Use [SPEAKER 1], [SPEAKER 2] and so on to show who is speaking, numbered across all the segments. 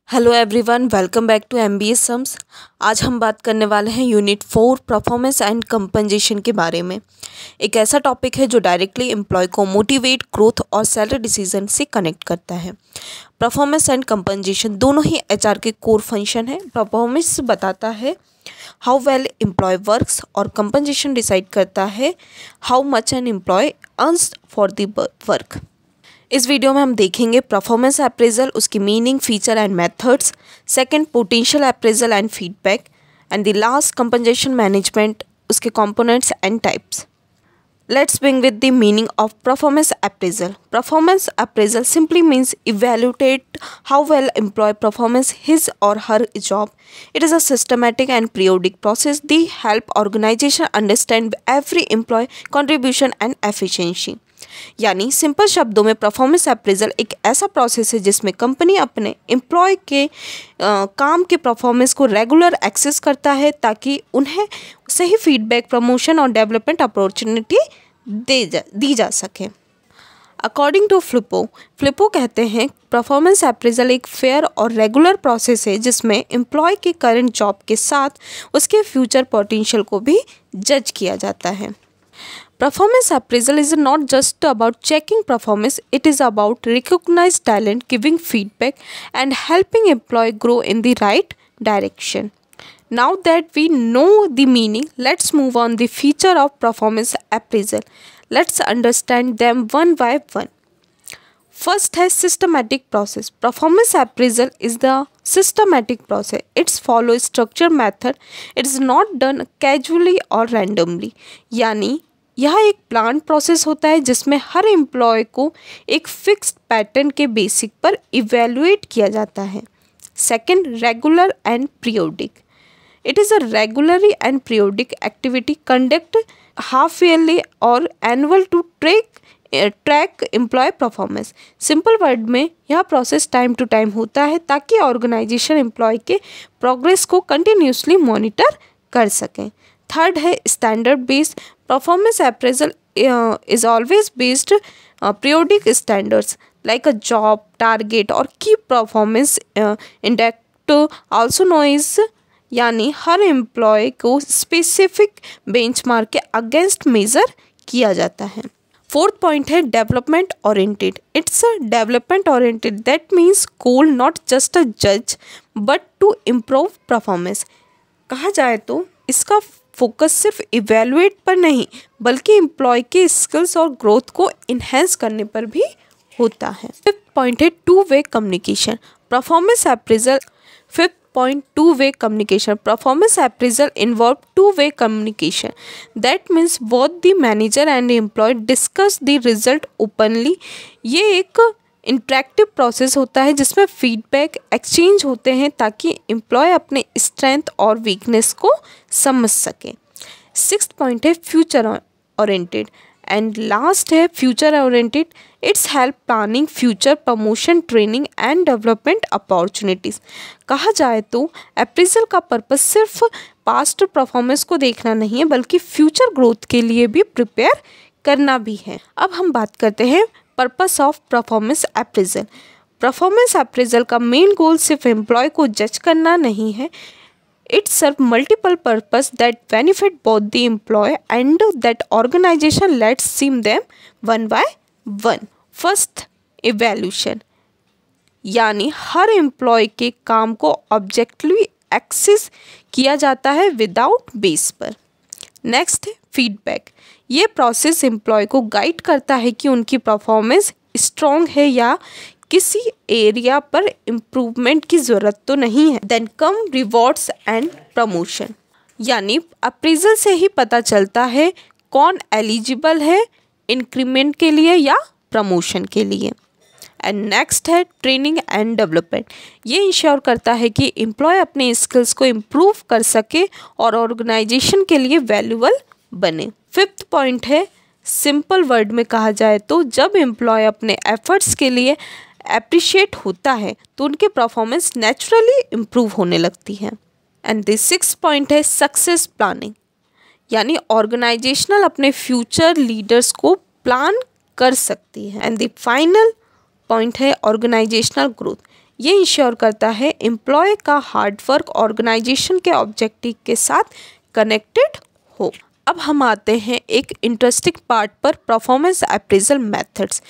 [SPEAKER 1] Hello everyone, welcome back to MBA sums. आज हम बात करने वाले हैं यूनिट 4 परफॉर्मेंस एंड कंपनसेशन के बारे में। एक ऐसा टॉपिक है जो डायरेक्टली एम्प्लॉय को मोटिवेट, ग्रोथ और सैलरी डिसीजन से कनेक्ट करता है। परफॉर्मेंस एंड कंपनसेशन दोनों ही HR के कोर फंक्शन है। परफॉर्मेंस बताता है हाउ वेल एम्प्लॉय वर्क्स और कंपनसेशन डिसाइड करता है how much an employee earns for the work. इस वीडियो में हम देखेंगे परफॉर्मेंस अप्रेजल, उसकी meaning, feature and methods, second potential appraisal and feedback, and the last compensation management, उसके components and types. Let's begin with the meaning of performance appraisal. Performance appraisal simply means evaluate how well employee performs his or her job. It is a systematic and periodic process that help organization understand every employee contribution and efficiency. यानी simple शब्दों में performance appraisal एक ऐसा process है जिसमें company अपने employ के काम के परफॉर्मेंस को रेगुलर एक्सेस करता है ताकि उन्हें सही फीडबैक, प्रमोशन और डेवलपमेंट अपॉर्चुनिटी दी जा सके। अकॉर्डिंग टू फ्लिपो कहते हैं परफॉर्मेंस अप्रेजल एक फेयर और रेगुलर प्रोसेस है जिसमें एम्प्लॉय के करंट जॉब के साथ उसके फ्यूचर पोटेंशियल को भी जज किया जाता है। Performance appraisal is not just about checking performance, it is about recognizing talent, giving feedback, and helping employee grow in the right direction. Now that we know the meaning, let's move on the feature of performance appraisal. Let's understand them one by one. First है systematic process. Performance appraisal is the systematic process. It follows structured method. It is not done casually or randomly. यानी यह एक plan process होता है जिसमें हर employee को एक fixed pattern के बेसिक पर इवेलुएट किया जाता है। Second, regular and periodic. It is a regularly and periodic activity conduct half yearly और annual to track employee performance. Simple word में यह प्रोसेस टाइम टू टाइम होता है ताकि ऑर्गेनाइजेशन एम्प्लॉय के प्रोग्रेस को कंटिन्यूसली मॉनिटर कर सकें। थर्ड है standard based. Performance appraisal is always based periodic standards like a job target or key performance index also known as, यानी हर एम्प्लॉय को स्पेसिफिक बेंचमार्क के अगेंस्ट मेजर किया जाता है। फोर्थ पॉइंट है development oriented. It's a development oriented that means goal not just a जज but to improve performance. कहा जाए तो इसका फोकस सिर्फ इवेलुएट पर नहीं बल्कि एम्प्लॉय के स्किल्स और ग्रोथ को इन्हेंस करने पर भी होता है। फिफ्थ पॉइंट है two way communication. Performance appraisal. Fifth point two way communication. Performance appraisal involve two way communication that means both the manager and employee discuss the result openly. ये एक interactive process होता है जिसमें feedback exchange होते हैं ताकि employ अपने strength और वीकनेस को समझ सके। सिक्स्थ पॉइंट है फ्यूचर ओरिएंटेड एंड लास्ट है future oriented. It's help planning future promotion, training and development opportunities. कहा जाए तो अप्रेजल का पर्पस सिर्फ पास्ट परफॉर्मेंस को देखना नहीं है बल्कि फ्यूचर ग्रोथ के लिए भी प्रिपेयर करना भी है। अब हम बात करते हैं purpose of performance appraisal. Performance appraisal का मेन गोल सिर्फ एम्प्लॉय को जज करना नहीं है। It serve multiple purpose that benefit both the employee and that organization. Let's see them one by one. First, evaluation, यानी हर एम्प्लॉय के काम को ऑब्जेक्टिवली एक्सेस किया जाता है विदाउट बेस पर। नेक्स्ट है फीडबैक। ये प्रोसेस एम्प्लॉय को गाइड करता है कि उनकी परफॉर्मेंस स्ट्रॉन्ग है या किसी एरिया पर इम्प्रूवमेंट की ज़रूरत तो नहीं है। Then come rewards and promotion, यानी अप्रेजल से ही पता चलता है कौन एलिजिबल है इंक्रीमेंट के लिए या प्रमोशन के लिए। एंड नेक्स्ट है ट्रेनिंग एंड डेवलपमेंट। ये इंश्योर करता है कि एम्प्लॉय अपने स्किल्स को इम्प्रूव कर सके और ऑर्गेनाइजेशन के लिए वैल्यूबल बने। फिफ्थ पॉइंट है सिंपल वर्ड में कहा जाए तो जब एम्प्लॉय अपने एफर्ट्स के लिए अप्रिशिएट होता है तो उनके परफॉर्मेंस नेचुरली इम्प्रूव होने लगती है। एंड द सिक्स्थ पॉइंट है सक्सेस प्लानिंग, यानी ऑर्गेनाइजेशनल अपने फ्यूचर लीडर्स को प्लान कर सकती है। एंड द फाइनल पॉइंट है ऑर्गेनाइजेशनल ग्रोथ, ये इंश्योर करता है एम्प्लॉय का हार्डवर्क ऑर्गेनाइजेशन के ऑब्जेक्टिव के साथ कनेक्टेड हो। अब हम आते हैं एक इंटरेस्टिंग पार्ट पर, परफॉर्मेंस अप्रेजल मेथड्स,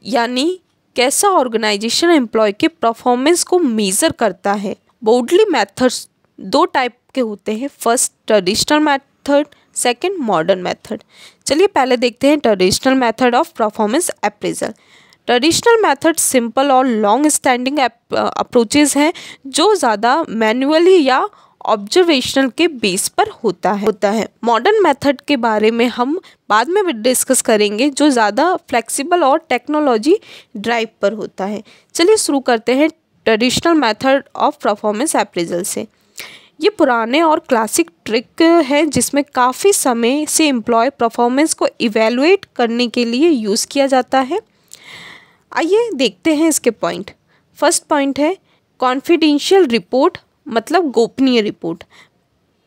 [SPEAKER 1] यानी कैसा ऑर्गेनाइजेशन एम्प्लॉय के परफॉर्मेंस को मेज़र करता है। बोर्डली मेथड्स दो टाइप के होते हैं, first traditional method, second modern method. चलिए पहले देखते हैं traditional method of performance appraisal. Traditional method simple और लॉन्ग स्टैंडिंग अप्रोचेज हैं जो ज़्यादा मैन्युअली या ऑब्जर्वेशनल के बेस पर होता है। मॉडर्न मेथड के बारे में हम बाद में भी डिस्कस करेंगे, जो ज़्यादा फ्लेक्सिबल और टेक्नोलॉजी ड्राइव पर होता है। चलिए शुरू करते हैं traditional method of performance appraisal से। ये पुराने और क्लासिक ट्रिक है जिसमें काफ़ी समय से एम्प्लॉय परफॉर्मेंस को इवेलुएट करने के लिए यूज़ किया जाता है। आइए देखते हैं इसके पॉइंट। फर्स्ट पॉइंट है कॉन्फिडेंशियल रिपोर्ट, मतलब गोपनीय रिपोर्ट।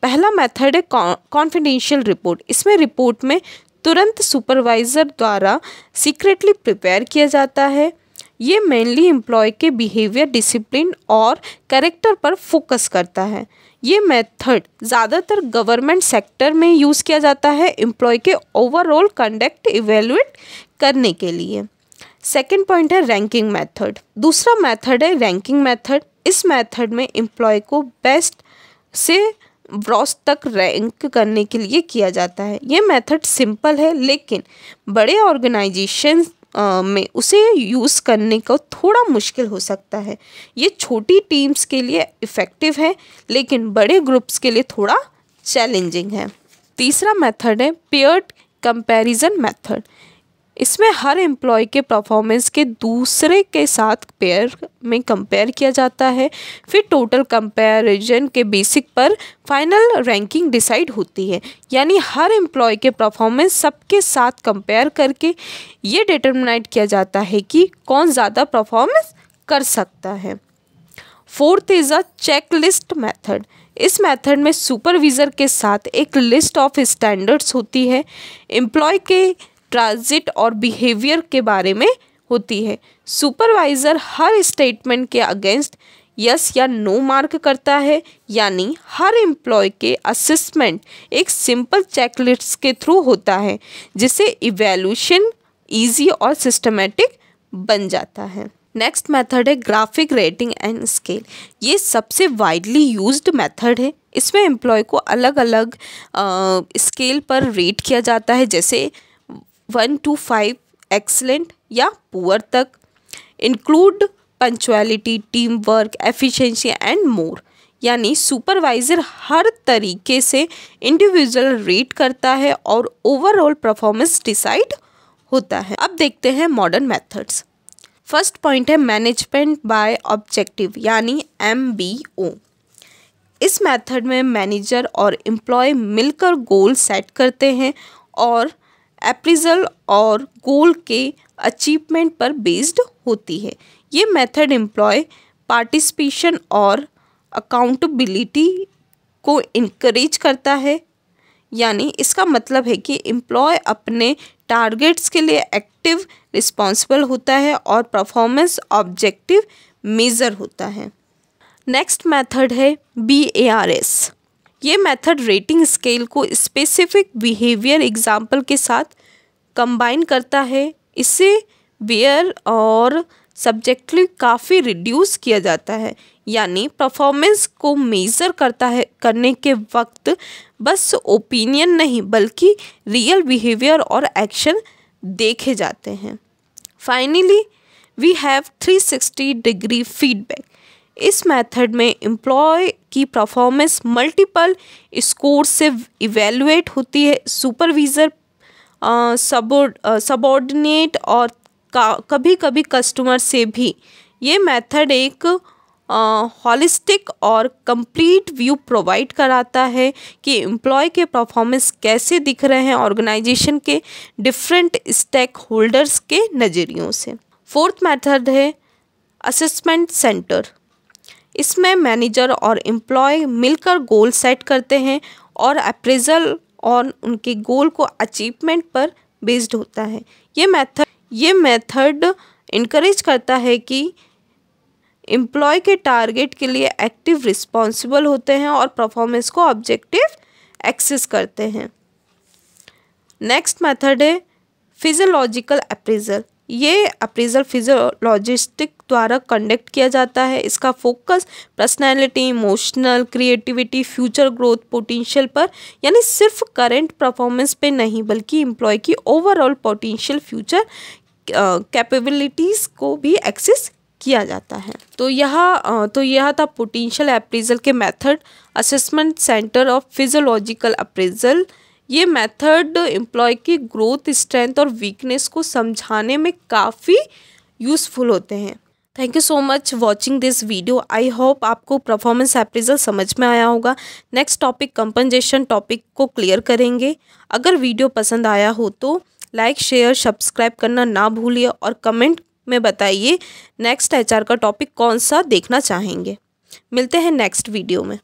[SPEAKER 1] पहला मेथड है कॉन्फिडेंशियल रिपोर्ट। इसमें रिपोर्ट में तुरंत सुपरवाइज़र द्वारा सीक्रेटली प्रिपेयर किया जाता है। ये मेनली एम्प्लॉय के बिहेवियर, डिसिप्लिन और कैरेक्टर पर फोकस करता है। ये मेथड ज़्यादातर गवर्नमेंट सेक्टर में यूज़ किया जाता है एम्प्लॉय के ओवरऑल कंडक्ट इवेलुएट करने के लिए। सेकेंड पॉइंट है रैंकिंग मेथड। दूसरा मेथड है रैंकिंग मेथड। इस मेथड में एम्प्लॉय को बेस्ट से वर्स्ट तक रैंक करने के लिए किया जाता है। ये मेथड सिंपल है, लेकिन बड़े ऑर्गेनाइजेशन में उसे यूज़ करने को थोड़ा मुश्किल हो सकता है। ये छोटी टीम्स के लिए इफ़ेक्टिव है, लेकिन बड़े ग्रुप्स के लिए थोड़ा चैलेंजिंग है। तीसरा मेथड है पेयर्ड कंपैरिजन मेथड। इसमें हर एम्प्लॉय के परफॉर्मेंस के दूसरे के साथ पेयर में कंपेयर किया जाता है, फिर टोटल कंपैरिजन के बेसिक पर फाइनल रैंकिंग डिसाइड होती है। यानी हर एम्प्लॉय के परफॉर्मेंस सबके साथ कंपेयर करके ये डिटरमाइट किया जाता है कि कौन ज़्यादा परफॉर्मेंस कर सकता है। Fourth is a checklist method. इस मेथड में सुपरवाइज़र के साथ एक लिस्ट ऑफ स्टैंडर्ड्स होती है, एम्प्लॉय के ट्रांजिट और बिहेवियर के बारे में होती है। सुपरवाइज़र हर स्टेटमेंट के अगेंस्ट यस या नो मार्क करता है, यानी हर एम्प्लॉय के असेसमेंट एक सिंपल चेकलिस्ट के थ्रू होता है, जिससे इवैल्यूएशन इजी और सिस्टमेटिक बन जाता है। नेक्स्ट मेथड है ग्राफिक रेटिंग एंड स्केल। ये सबसे वाइडली यूज्ड मेथड है। इसमें एम्प्लॉय को अलग अलग स्केल पर रेट किया जाता है, जैसे 1 to 5 एक्सलेंट या पुअर तक। Include punctuality, team work, efficiency and more. यानी सुपरवाइज़र हर तरीके से इंडिविजुअल रेट करता है और ओवरऑल परफॉर्मेंस डिसाइड होता है। अब देखते हैं मॉडर्न मेथड्स। फर्स्ट पॉइंट है मैनेजमेंट बाय ऑब्जेक्टिव, यानी MBO। इस मेथड में मैनेजर और एम्प्लॉय मिलकर गोल सेट करते हैं और अप्रेजल और गोल के अचीवमेंट पर बेस्ड होती है। ये मेथड एम्प्लॉय पार्टिसिपेशन और अकाउंटेबिलिटी को इनकरेज करता है। यानी इसका मतलब है कि एम्प्लॉय अपने टारगेट्स के लिए एक्टिव रिस्पॉन्सिबल होता है और परफॉर्मेंस ऑब्जेक्टिव मेज़र होता है। नेक्स्ट मेथड है BARS। ये मेथड रेटिंग स्केल को स्पेसिफिक बिहेवियर एग्जाम्पल के साथ कंबाइन करता है। इससे वेयर और सब्जेक्टिव काफ़ी रिड्यूस किया जाता है। यानी परफॉर्मेंस को मेज़र करने के वक्त बस ओपिनियन नहीं, बल्कि रियल बिहेवियर और एक्शन देखे जाते हैं। Finally we have 360 degree feedback. इस मेथड में एम्प्लॉय की परफॉर्मेंस मल्टीपल स्कोर से इवेलुएट होती है। सुपरवाइज़र, सबऑर्डिनेट और कभी कभी कस्टमर से भी। ये मेथड एक हॉलिस्टिक और कंप्लीट व्यू प्रोवाइड कराता है कि एम्प्लॉय के परफॉर्मेंस कैसे दिख रहे हैं ऑर्गेनाइजेशन के डिफरेंट स्टेक होल्डर्स के नज़रियों से। फोर्थ मेथड है असेसमेंट सेंटर। इसमें मैनेजर और एम्प्लॉय मिलकर गोल सेट करते हैं और अप्रेजल और उनके गोल को अचीवमेंट पर बेस्ड होता है। ये मेथड इनकरेज करता है कि एम्प्लॉय के टारगेट के लिए एक्टिव रिस्पॉन्सिबल होते हैं और परफॉर्मेंस को ऑब्जेक्टिव एक्सेस करते हैं। नेक्स्ट मेथड है फिजियोलॉजिकल अप्रेजल। ये अप्रेजल फिजियोलॉजिस्ट द्वारा कंडक्ट किया जाता है। इसका focus personality, emotional, creativity, future growth potential पर, यानी सिर्फ करंट परफॉर्मेंस पे नहीं बल्कि एम्प्लॉय की ओवरऑल पोटेंशियल फ्यूचर कैपेबिलिटीज़ को भी एक्सेस किया जाता है। तो यह था पोटेंशियल अप्रेजल के method. Assessment centre of physiological appraisal, ये मेथड एम्प्लॉय की ग्रोथ, स्ट्रेंथ और वीकनेस को समझाने में काफ़ी यूज़फुल होते हैं। Thank you so much watching this video. I hope आपको परफॉर्मेंस अप्रेजल समझ में आया होगा। नेक्स्ट टॉपिक कंपनसेशन टॉपिक को क्लियर करेंगे। अगर वीडियो पसंद आया हो तो लाइक, शेयर, सब्सक्राइब करना ना भूलिए और कमेंट में बताइए नेक्स्ट HR का टॉपिक कौन सा देखना चाहेंगे। मिलते हैं नेक्स्ट वीडियो में।